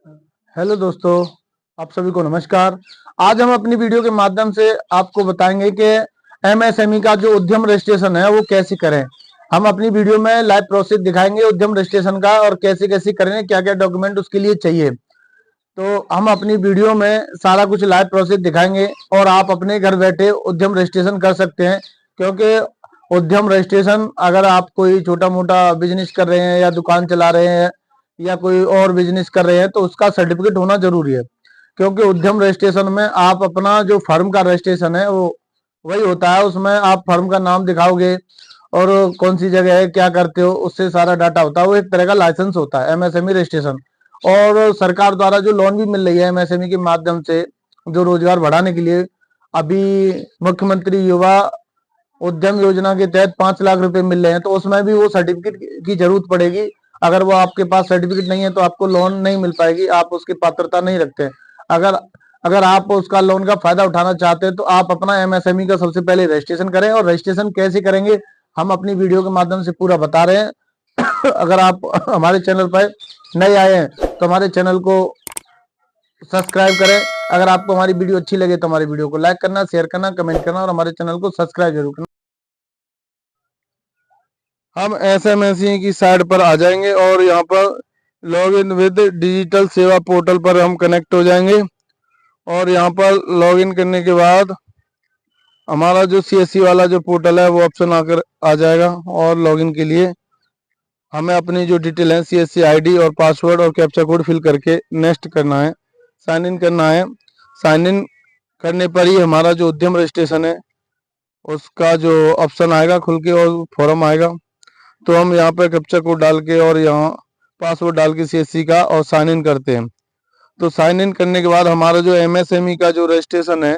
Hello दोस्तों, आप सभी को नमस्कार। आज हम अपनी वीडियो के माध्यम से आपको बताएंगे कि एमएसएमई का जो उद्यम रजिस्ट्रेशन है वो कैसे करें। हम अपनी वीडियो में लाइव प्रोसेस दिखाएंगे उद्यम रजिस्ट्रेशन का और कैसे कैसे करें, क्या क्या डॉक्यूमेंट उसके लिए चाहिए। तो हम अपनी वीडियो में सारा कुछ लाइव प्रोसेस दिखाएंगे और आप अपने घर बैठे उद्यम रजिस्ट्रेशन कर सकते हैं। क्योंकि उद्यम रजिस्ट्रेशन अगर आप कोई छोटा मोटा बिजनेस कर रहे हैं या दुकान चला रहे हैं या कोई और बिजनेस कर रहे हैं तो उसका सर्टिफिकेट होना जरूरी है। क्योंकि उद्यम रजिस्ट्रेशन में आप अपना जो फर्म का रजिस्ट्रेशन है वो वही होता है। उसमें आप फर्म का नाम दिखाओगे और कौन सी जगह है, क्या करते हो, उससे सारा डाटा होता है। वो एक तरह का लाइसेंस होता है एमएसएमई रजिस्ट्रेशन। और सरकार द्वारा जो लोन भी मिल रही है एमएसएमई के माध्यम से जो रोजगार बढ़ाने के लिए, अभी मुख्यमंत्री युवा उद्यम योजना के तहत 5 लाख रुपए मिल रहे हैं। तो उसमें भी वो सर्टिफिकेट की जरूरत पड़ेगी। अगर वो आपके पास सर्टिफिकेट नहीं है तो आपको लोन नहीं मिल पाएगी, आप उसकी पात्रता नहीं रखते। अगर अगर आप उसका लोन का फायदा उठाना चाहते हैं तो आप अपना एमएसएमई का सबसे पहले रजिस्ट्रेशन करें। और रजिस्ट्रेशन कैसे करेंगे हम अपनी वीडियो के माध्यम से पूरा बता रहे हैं। अगर आप हमारे चैनल पर नए आए हैं तो हमारे चैनल को सब्सक्राइब करें। अगर आपको हमारी वीडियो अच्छी लगे तो हमारी वीडियो को लाइक करना, शेयर करना, कमेंट करना और हमारे चैनल को सब्सक्राइब जरूर करना। हम एसएमएसई की साइट पर आ जाएंगे और यहाँ पर लॉग इन विद डिजिटल सेवा पोर्टल पर हम कनेक्ट हो जाएंगे। और यहाँ पर लॉग इन करने के बाद हमारा जो सीएससी वाला जो पोर्टल है वो ऑप्शन आकर आ जाएगा। और लॉगिन के लिए हमें अपनी जो डिटेल है सीएससी आईडी और पासवर्ड और कैप्चा कोड फिल करके नेक्स्ट करना है, साइन इन करना है। साइन इन करने पर ही हमारा जो उद्यम रजिस्ट्रेशन है उसका जो ऑप्शन आएगा खुल के और फॉर्म आएगा। तो हम यहाँ पर कैप्चा कोड डाल के और यहाँ पासवर्ड डाल के सीएससी का और साइन इन करते हैं। तो साइन इन करने के बाद हमारा जो एमएसएमई का जो रजिस्ट्रेशन है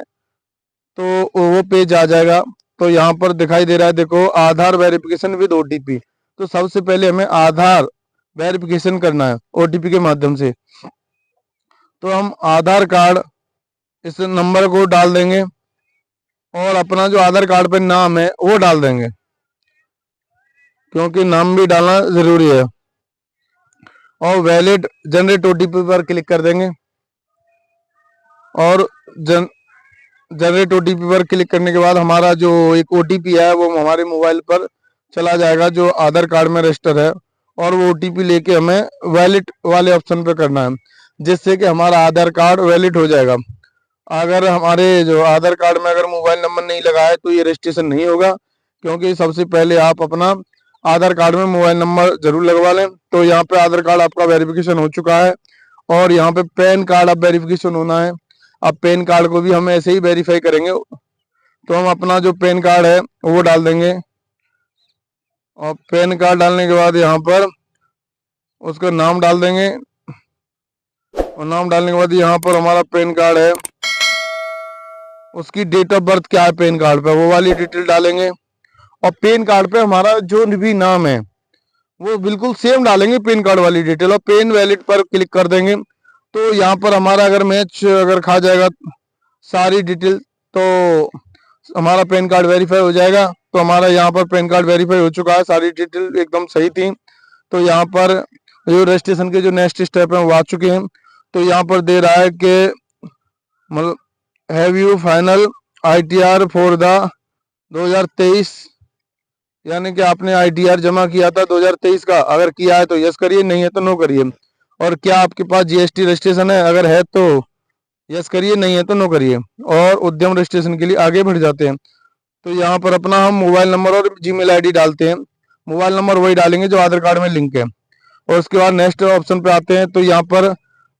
तो वो पेज आ जाएगा। तो यहाँ पर दिखाई दे रहा है, देखो, आधार वेरिफिकेशन विद ओटीपी। तो सबसे पहले हमें आधार वेरिफिकेशन करना है ओटीपी के माध्यम से। तो हम आधार कार्ड इस नंबर को डाल देंगे और अपना जो आधार कार्ड पे नाम है वो डाल देंगे, क्योंकि नाम भी डालना जरूरी है। और वैलिड जनरेट ओटीपी पर क्लिक कर देंगे और जनरेट ओटीपी पर क्लिक करने के बाद हमारा जो एक ओटीपी है वो हमारे मोबाइल पर चला जाएगा जो आधार कार्ड में रजिस्टर है। और वो ओटीपी लेके हमें वैलिड वाले ऑप्शन पर करना है, जिससे कि हमारा आधार कार्ड वैलिड हो जाएगा। अगर हमारे जो आधार कार्ड में अगर मोबाइल नंबर नहीं लगा है तो ये रजिस्ट्रेशन नहीं होगा, क्योंकि सबसे पहले आप अपना आधार कार्ड में मोबाइल नंबर जरूर लगवा लें। तो यहाँ पे आधार कार्ड आपका वेरिफिकेशन हो चुका है और यहाँ पे पैन कार्ड अब वेरिफिकेशन होना है। अब पैन कार्ड को भी हम ऐसे ही वेरीफाई करेंगे। तो हम अपना जो पैन कार्ड है वो डाल देंगे और पैन कार्ड डालने के बाद यहाँ पर उसका नाम डाल देंगे। और नाम डालने के बाद यहाँ पर हमारा पैन कार्ड है उसकी डेट ऑफ बर्थ क्या है पैन कार्ड पे वो वाली डिटेल डालेंगे। और पैन कार्ड पे हमारा जो भी नाम है वो बिल्कुल सेम डालेंगे पैन कार्ड वाली डिटेल और पेन वैलिड पर क्लिक कर देंगे। तो यहाँ पर हमारा अगर मैच अगर खा जाएगा सारी डिटेल तो हमारा पैन कार्ड वेरीफाई हो जाएगा। तो हमारा यहाँ पर पैन कार्ड वेरीफाई हो चुका है, सारी डिटेल एकदम सही थी। तो यहाँ पर जो रजिस्ट्रेशन के जो नेक्स्ट स्टेप है वो आ चुके हैं। तो यहाँ पर दे रहा है कि मतलब have you final ITR for the 2023, यानी कि आपने आईटीआर जमा किया था 2023 का। अगर किया है तो यस करिए, नहीं है तो नो करिए। और क्या आपके पास जीएसटी रजिस्ट्रेशन है, अगर है तो यस करिए, नहीं है तो नो करिए। और उद्यम रजिस्ट्रेशन के लिए आगे बढ़ जाते हैं। तो यहाँ पर अपना हम मोबाइल नंबर और जीमेल आईडी डालते हैं। मोबाइल नंबर वही डालेंगे जो आधार कार्ड में लिंक है। और उसके बाद नेक्स्ट ऑप्शन पे आते हैं। तो यहाँ पर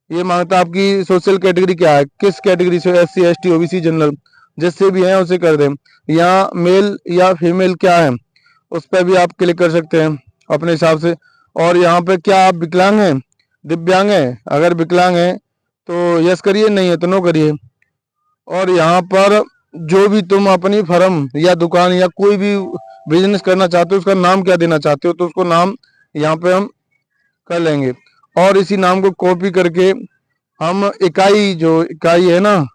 ये मांगता है आपकी सोशल कैटेगरी क्या है, किस कैटेगरी से, एससी एसटी ओबीसी जनरल, जिससे भी है उसे कर दें। यहाँ मेल या फीमेल क्या है उस पर भी आप क्लिक कर सकते हैं अपने हिसाब से। और यहाँ पे क्या आप विकलांग हैं, दिव्यांग हैं, अगर विकलांग हैं तो यस करिए, नहीं है तो नो करिए। और यहाँ पर जो भी तुम अपनी फर्म या दुकान या कोई भी बिजनेस करना चाहते हो उसका नाम क्या देना चाहते हो तो उसको नाम यहाँ पे हम कर लेंगे। और इसी नाम को कॉपी करके हम इकाई, जो इकाई है ना,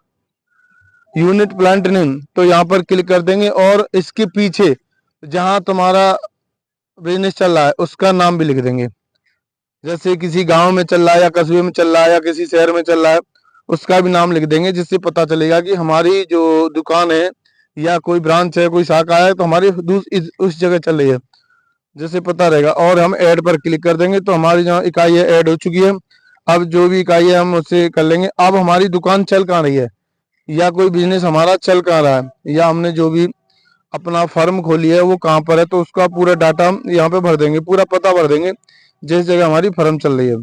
यूनिट प्लांट नेम, तो यहाँ पर क्लिक कर देंगे। और इसके पीछे जहाँ तुम्हारा बिजनेस चल रहा है उसका नाम भी लिख देंगे। जैसे किसी गांव में चल रहा है या कस्बे में चल रहा है या किसी शहर में चल रहा है, उसका भी नाम लिख देंगे, जिससे पता चलेगा कि हमारी जो दुकान है या कोई ब्रांच है, कोई शाखा है, तो हमारी उस जगह चल रही है, जैसे पता रहेगा। और हम ऐड पर क्लिक कर देंगे तो हमारी जहाँ इकाई है ऐड हो चुकी है। अब जो भी इकाई है हम उससे कर लेंगे। अब हमारी दुकान चल कहाँ रही है या कोई बिजनेस हमारा चल कहाँ रहा है या हमने जो भी अपना फर्म खोली है वो कहाँ पर है, तो उसका पूरा डाटा हम यहाँ पे भर देंगे, पूरा पता भर देंगे जिस जगह हमारी फर्म चल रही है,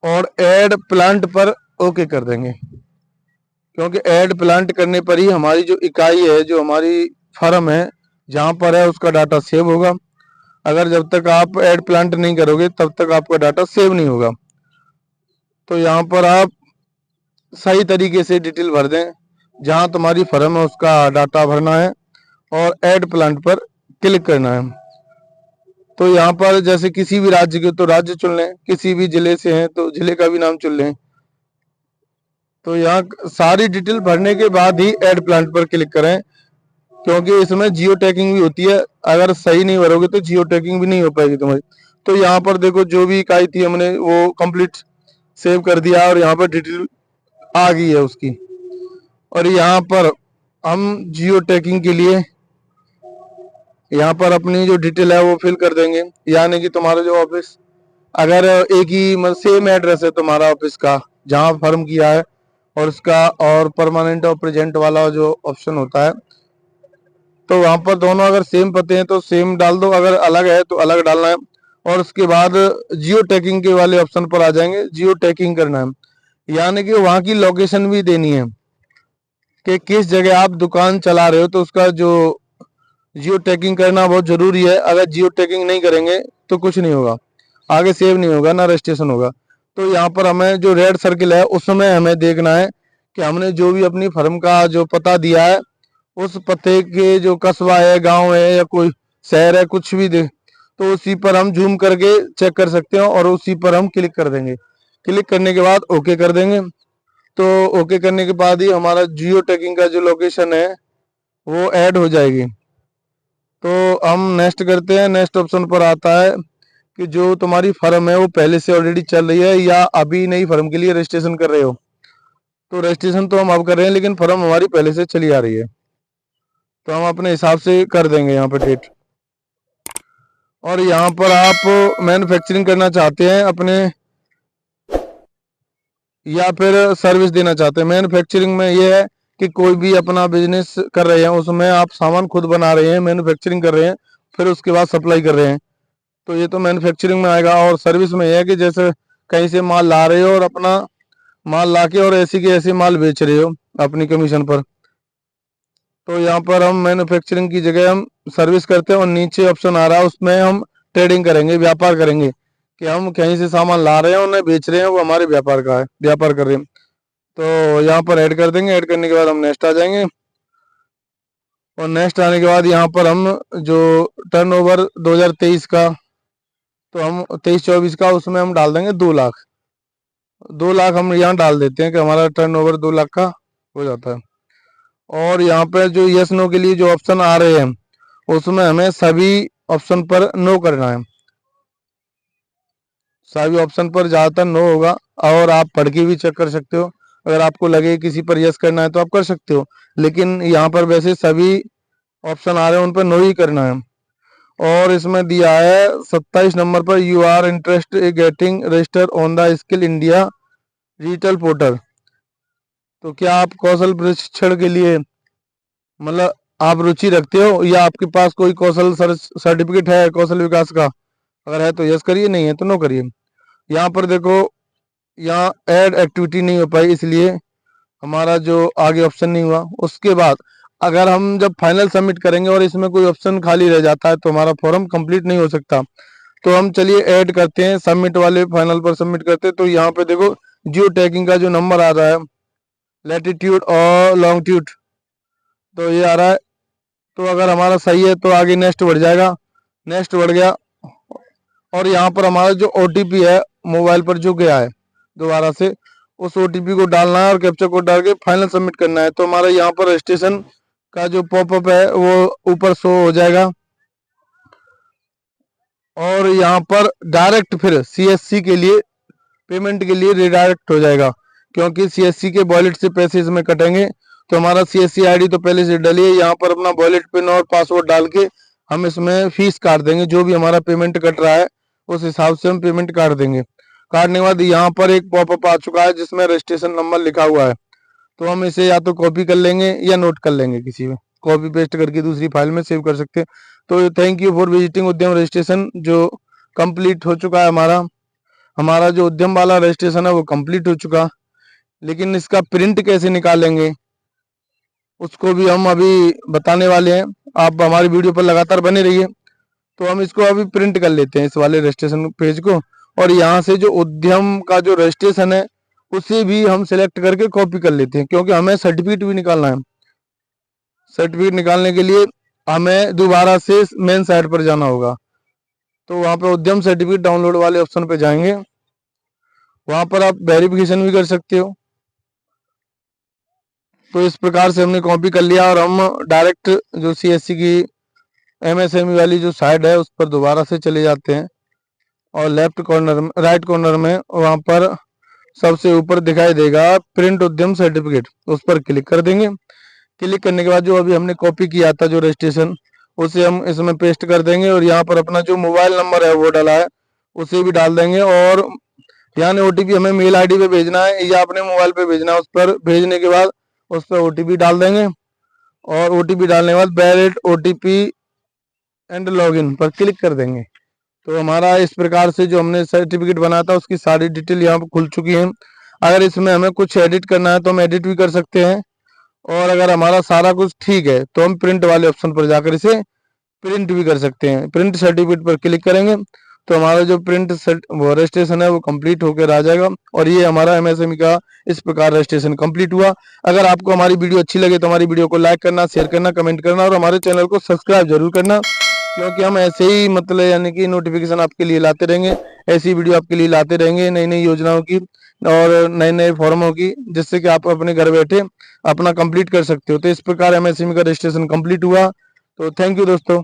और ऐड प्लांट पर ओके कर देंगे। क्योंकि ऐड प्लांट करने पर ही हमारी जो इकाई है, जो हमारी फर्म है जहाँ पर है, उसका डाटा सेव होगा। अगर जब तक आप ऐड प्लांट नहीं करोगे तब तक आपका डाटा सेव नहीं होगा। तो यहाँ पर आप सही तरीके से डिटेल भर दें, जहाँ तुम्हारी फर्म है उसका डाटा भरना है और ऐड प्लांट पर क्लिक करना है। तो यहाँ पर जैसे किसी भी राज्य के तो राज्य चुन लें, किसी भी जिले से हैं तो जिले का भी नाम चुन लें। तो यहाँ सारी डिटेल भरने के बाद ही ऐड प्लांट पर क्लिक करें, क्योंकि इसमें जियो टैगिंग भी होती है। अगर सही नहीं भरोगे तो जियो टैगिंग भी नहीं हो पाएगी तुम्हारी। तो यहाँ पर देखो जो भी इकाई थी हमने वो कंप्लीट सेव कर दिया और यहाँ पर डिटेल आ गई है उसकी। और यहाँ पर हम जियो टैगिंग के लिए यहाँ पर अपनी जो डिटेल है वो फिल कर देंगे, यानी कि तुम्हारा जो ऑफिस, अगर एक ही सेम एड्रेस है तुम्हारा ऑफिस का जहाँ फर्म किया है और उसका, और परमानेंट और प्रेजेंट वाला जो ऑप्शन होता है, तो वहां पर दोनों अगर सेम पते हैं तो सेम डाल दो, अगर अलग है तो अलग डालना है। और उसके बाद जियो टैगिंग के वाले ऑप्शन पर आ जाएंगे, जियो टैगिंग करना है, यानी कि वहां की लोकेशन भी देनी है कि किस जगह आप दुकान चला रहे हो। तो उसका जो जियो टैगिंग करना बहुत जरूरी है। अगर जियो टैगिंग नहीं करेंगे तो कुछ नहीं होगा, आगे सेव नहीं होगा, ना रजिस्ट्रेशन होगा। तो यहाँ पर हमें जो रेड सर्किल है उसमें हमें देखना है कि हमने जो भी अपनी फर्म का जो पता दिया है उस पते के जो कस्बा है, गांव है या कोई शहर है, कुछ भी दे, तो उसी पर हम जूम करके चेक कर सकते हैं और उसी पर हम क्लिक कर देंगे। क्लिक करने के बाद ओके कर देंगे। तो ओके करने के बाद ही हमारा जियो टैगिंग का जो लोकेशन है वो ऐड हो जाएगी। तो हम नेक्स्ट करते हैं। नेक्स्ट ऑप्शन पर आता है कि जो तुम्हारी फर्म है वो पहले से ऑलरेडी चल रही है या अभी नई फर्म के लिए रजिस्ट्रेशन कर रहे हो। तो रजिस्ट्रेशन तो हम अब कर रहे हैं, लेकिन फर्म हमारी पहले से चली आ रही है, तो हम अपने हिसाब से कर देंगे यहाँ पर डेट। और यहाँ पर आप मैन्युफैक्चरिंग करना चाहते हैं अपने या फिर सर्विस देना चाहते हैं। मैन्युफैक्चरिंग में ये है कि कोई भी अपना बिजनेस कर रहे हैं उसमें आप सामान खुद बना रहे हैं, मैन्युफैक्चरिंग कर रहे हैं, फिर उसके बाद सप्लाई कर रहे हैं, तो ये तो मैन्युफैक्चरिंग में आएगा। और सर्विस में ये है कि जैसे कहीं से माल ला रहे हो और अपना माल ला के और ऐसी के ऐसे माल बेच रहे हो अपनी कमीशन पर। तो यहाँ पर हम मैन्युफैक्चरिंग की जगह हम सर्विस करते हैं और नीचे ऑप्शन आ रहा है उसमें हम ट्रेडिंग करेंगे, व्यापार करेंगे, कि हम कहीं से सामान ला रहे हैं उन्हें बेच रहे हैं, वो हमारे व्यापार का है, व्यापार कर रहे हैं। तो यहाँ पर ऐड कर देंगे। ऐड करने के बाद हम नेक्स्ट आ जाएंगे और नेक्स्ट आने के बाद यहाँ पर हम जो टर्नओवर 2023 का, तो हम 23-24 का उसमें हम डाल देंगे 2 लाख। 2 लाख हम यहाँ डाल देते हैं कि हमारा टर्नओवर 2 लाख का हो जाता है। और यहाँ पे जो यस नो के लिए जो ऑप्शन आ रहे हैं उसमें हमें सभी ऑप्शन पर नो करना है। सभी ऑप्शन पर ज़्यादातर नो होगा, और आप पढ़ के भी चेक कर सकते हो। अगर आपको लगे किसी पर यस करना है तो आप कर सकते हो, लेकिन यहाँ पर वैसे सभी ऑप्शन आ रहे हैं उन पर नो ही करना है। और इसमें दिया है 27 नंबर पर, you are interest in getting register on the skill India digital portal. तो क्या आप कौशल प्रशिक्षण के लिए, मतलब आप रुचि रखते हो या आपके पास कोई कौशल सर्टिफिकेट है कौशल विकास का? अगर है तो यस करिए, नहीं है तो नो करिए। यहाँ पर देखो यहाँ ऐड एक्टिविटी नहीं हो पाई, इसलिए हमारा जो आगे ऑप्शन नहीं हुआ। उसके बाद अगर हम जब फाइनल सबमिट करेंगे और इसमें कोई ऑप्शन खाली रह जाता है तो हमारा फॉर्म कंप्लीट नहीं हो सकता। तो हम चलिए ऐड करते हैं, सबमिट वाले फाइनल पर सबमिट करते हैं। तो यहाँ पे देखो जियो टैगिंग का जो नंबर आ रहा है, लैटिट्यूड और लॉन्गिट्यूड, तो ये आ रहा है। तो अगर हमारा सही है तो आगे नेक्स्ट बढ़ जाएगा, नेक्स्ट बढ़ गया। और यहाँ पर हमारा जो OTP है मोबाइल पर जो गया है दोबारा से, उस OTP को डालना है और कैप्चा कोड डाल के फाइनल सबमिट करना है। तो हमारा यहाँ पर रजिस्ट्रेशन का जो पॉपअप है वो ऊपर शो हो जाएगा। और यहाँ पर डायरेक्ट फिर सीएससी के लिए पेमेंट के लिए रिडायरेक्ट हो जाएगा, क्योंकि सीएससी के वॉलेट से पैसे इसमें कटेंगे। तो हमारा सीएससी आईडी तो पहले से डलिए, यहाँ पर अपना वॉलेट पिन और पासवर्ड डाल के हम इसमें फीस काट देंगे। जो भी हमारा पेमेंट कट रहा है उस हिसाब से हम पेमेंट काट देंगे। काटने के बाद यहाँ पर एक पॉपअप आ चुका है जिसमें रजिस्ट्रेशन नंबर लिखा हुआ है, तो हम इसे या तो कॉपी कर लेंगे या नोट कर लेंगे, किसी में कॉपी पेस्ट करके दूसरी फाइल में सेव कर सकते हैं। तो थैंक यू फॉर विजिटिंग उद्यम रजिस्ट्रेशन, जो कंप्लीट हो चुका है हमारा जो उद्यम वाला रजिस्ट्रेशन है वो कंप्लीट हो चुका। लेकिन इसका प्रिंट कैसे निकालेंगे उसको भी हम अभी बताने वाले हैं, आप हमारी वीडियो पर लगातार बने रहिए। तो हम इसको अभी प्रिंट कर लेते हैं इस वाले रजिस्ट्रेशन पेज को, और यहाँ से जो उद्यम का जो रजिस्ट्रेशन है उसे भी हम सिलेक्ट करके कॉपी कर लेते हैं, क्योंकि हमें सर्टिफिकेट भी निकालना है। सर्टिफिकेट निकालने के लिए हमें दोबारा से मेन साइट पर जाना होगा। तो वहाँ पे उद्यम सर्टिफिकेट डाउनलोड वाले ऑप्शन पे जाएंगे, वहाँ पर आप वेरिफिकेशन भी कर सकते हो। तो इस प्रकार से हमने कॉपी कर लिया और हम डायरेक्ट जो सीएससी की एमएसएमई वाली जो साइड है उस पर दोबारा से चले जाते हैं, और लेफ्ट कॉर्नर में, राइट कॉर्नर में वहाँ पर सबसे ऊपर दिखाई देगा प्रिंट उद्यम सर्टिफिकेट, उस पर क्लिक कर देंगे। क्लिक करने के बाद जो अभी हमने कॉपी किया था जो रजिस्ट्रेशन, उसे हम इसमें पेस्ट कर देंगे, और यहाँ पर अपना जो मोबाइल नंबर है वो डाला है उसे भी डाल देंगे। और यानी ओटीपी हमें मेल आईडी पे भेजना है या अपने मोबाइल पे भेजना है, उस पर भेजने के बाद उस पर ओटीपी डाल देंगे, और ओटीपी डालने के बाद वैलिड ओटीपी एंड लॉगिन पर क्लिक कर देंगे। तो हमारा इस प्रकार से जो हमने सर्टिफिकेट बनाया था उसकी सारी डिटेल यहाँ पर खुल चुकी है। अगर इसमें हमें कुछ एडिट करना है तो हम एडिट भी कर सकते हैं, और अगर हमारा सारा कुछ ठीक है तो हम प्रिंट वाले ऑप्शन पर जाकर इसे प्रिंट भी कर सकते हैं। प्रिंट सर्टिफिकेट पर क्लिक करेंगे तो हमारा जो प्रिंट वो रजिस्ट्रेशन है वो कंप्लीट होकर आ जाएगा, और ये हमारा एमएसएमई का इस प्रकार रजिस्ट्रेशन कंप्लीट हुआ। अगर आपको हमारी वीडियो अच्छी लगे तो हमारी वीडियो को लाइक करना, शेयर करना, कमेंट करना, और हमारे चैनल को सब्सक्राइब जरूर करना, क्योंकि हम ऐसे ही मतलब यानी कि नोटिफिकेशन आपके लिए लाते रहेंगे, ऐसी वीडियो आपके लिए लाते रहेंगे, नई नई योजनाओं की और नए नए फॉर्मों की, जिससे कि आप अपने घर बैठे अपना कंप्लीट कर सकते हो। तो इस प्रकार एमएसएमई का रजिस्ट्रेशन कंप्लीट हुआ। तो थैंक यू दोस्तों।